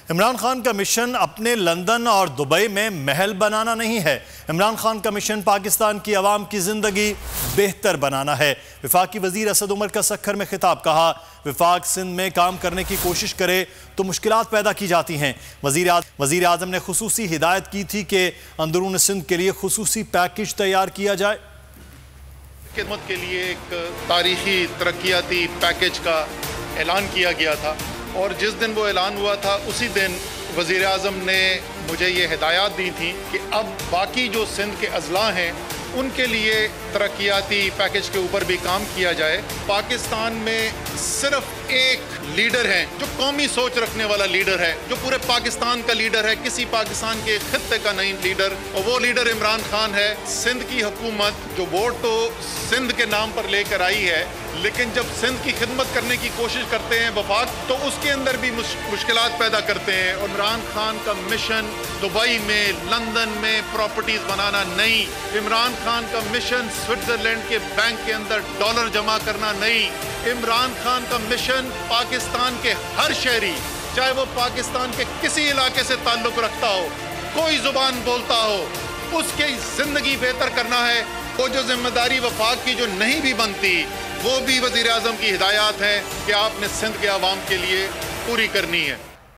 عمران خان کا مشن اپنے لندن اور دبئی میں محل بنانا نہیں ہے۔ عمران خان کا مشن پاکستان کی عوام کی زندگی بہتر بنانا ہے۔ وفاقی وزیر اسد عمر کا سکھر میں خطاب، کہا وفاق سندھ میں کام کرنے کی کوشش کرے تو مشکلات پیدا کی جاتی ہیں۔ وزیر اعظم نے خصوصی ہدایت کی تھی کہ اندرون سندھ کے لیے خصوصی پیکج تیار کیا جائے۔ خدمت کے لیے ایک تاریخی ترقیاتی پیکج کا اعلان کیا گیا تھا، اور جس دن وہ اعلان ہوا تھا اسی دن وزیر اعظم نے مجھے یہ ہدایات دی تھی کہ اب باقی جو سندھ کے اضلاع ہیں ان کے لیے ترقیاتی پیکج کے اوپر بھی کام کیا جائے۔ پاکستان میں صرف ایک لیڈر ہے جو قومی سوچ رکھنے والا لیڈر ہے، جو پورے پاکستان کا لیڈر ہے، کسی پاکستان کے خطے کا نہیں لیڈر، اور وہ لیڈر عمران خان ہے۔ سندھ کی حکومت جو ووٹ تو سندھ کے نام پر لے کر آئی ہے، لیکن جب سندھ کی خدمت کرنے کی کوشش کرتے ہیں وفاق، تو اس کے اندر بھی مشکلات پیدا کرتے ہیں۔ عمران خان کا مشن دبئی میں، لندن میں پراپرٹیز بنانا نہیں۔ عمران خان کا مشن سوئٹزرلینڈ کے بینک کے اندر ڈالر جمع کرنا نہیں۔ عمران خان کا مشن پاکستان کے ہر شہری، چاہے وہ پاکستان کے کسی علاقے سے تعلق رکھتا ہو، کوئی زبان بولتا ہو، اس کی زندگی بہتر کرنا ہے۔ وہ جو ذمہ داری وفاق کی جو نہیں بھی بنتی، وہ بھی وزیر اعظم کی ہدایات ہیں کہ آپ نے سندھ کے عوام کے لیے پوری کرنی ہے۔